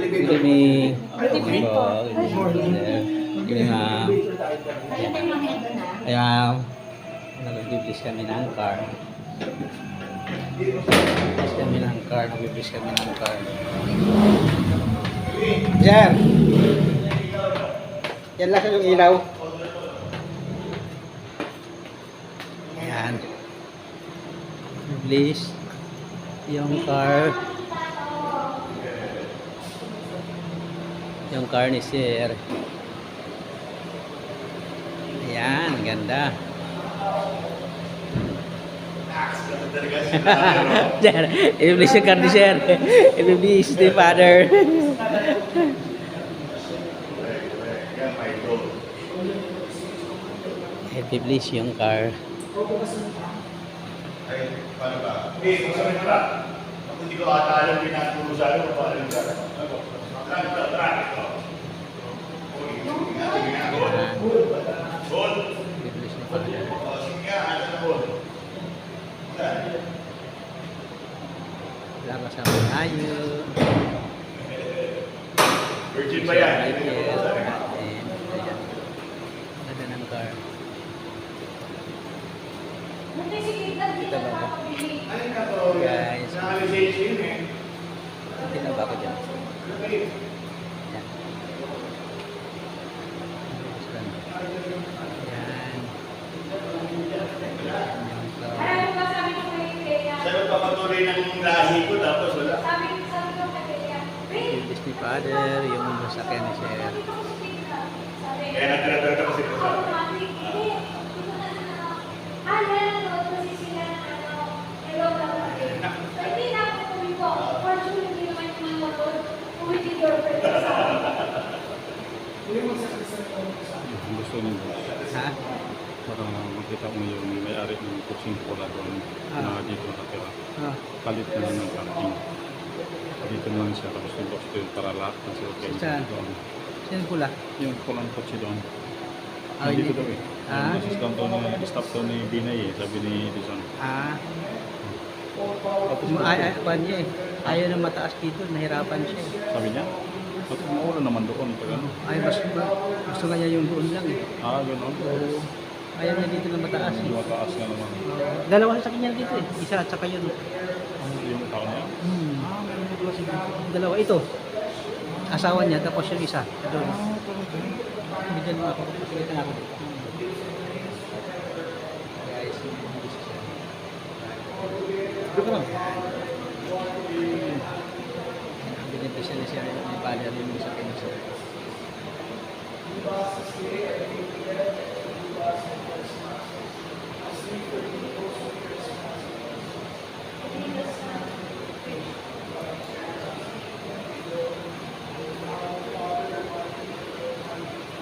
Give me, give me ma'am. Ayan, nag-biblis kami ng car. Biblis kami ng car, nag-biblis kami ng car. Sir! Yan lang yung ilaw. Ayan. Biblis yung car. Yung car ni Sir. Ayan, ganda. Sir, i-biblis yung car ni Sir. I-biblis ni Father. I-biblis yung car. Ay, paano ba? Kung sabi na ba? Kung hindi ko ata alam pinaturo sa alam, paano yung cara? Biblis ni Father. Labas na tayo. Virgin ba yan? Ganda ng car. Kita ba ako? Guys, kita ba ako dyan? Yan. Yan. Sabi pa patuloy ng lahi ko, tapos wala. Biblis ni Father, yung masakyan ni Sir. Kaya nagtira-tira kasi ko sa Gusto nyo Ha? para makita mo yung may-ari ng kutsing pula doon na dito nakatira. Ah. Palit na lang ng parking. Dito na lang siya tapos yung posto yun para lahat kasi okay Saan? doon. Sino pula? Yung pulang kotse doon. Ah, Dito hindi. daw eh. Ah? Yung stop doon ni Binay eh, sabi ni Dizon. Ah. Tapos Kuhan niya eh. Ayaw na mataas dito, nahirapan siya eh. sabi niya, ba't maulan naman doon pag ano? Ay, gusto nga niya yung doon lang eh. Ah, gano'n. Ayaw niya dito na mataas eh. Mataas nga naman. Dalawa sa kanya dito eh. Isa at saka yun. Yung tao niya. Dalawa ito. Asawa niya tapos yung isa. Doon. Hindi dyan ako. Pagkita na ako. Guys, hindi siya. Dito ka lang. Binibisa niya siya ng father yung sa kanya siya.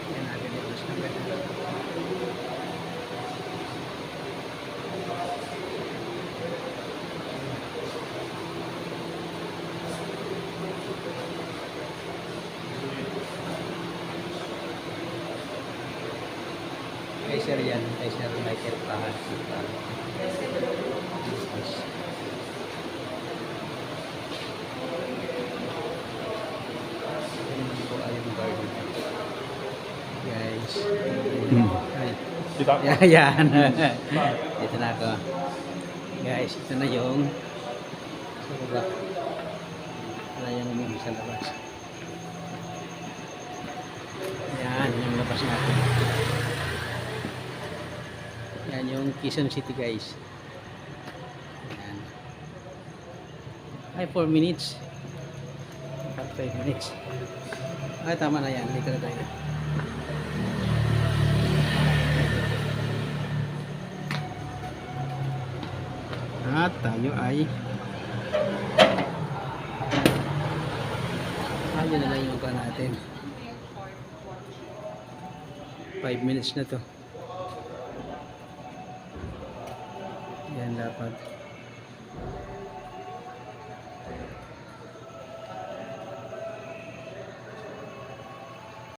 Yan natin ito sa kanya. Kay Sir yan, kay Sir Michael Pahan. Guys. Ay. Kita ko. Yan. Ito na ako. Guys, ito na yung sa baba. Ito na yung sa labas. Yan, yung labas natin. Yan yung Quezon City guys. Yan. Ay, 4 minutes. 5 minutes. Ay, tama na yan. Dito na tayo. At tayo ay ayun na lang yung pa natin. 5 minutes na to. Yan dapat.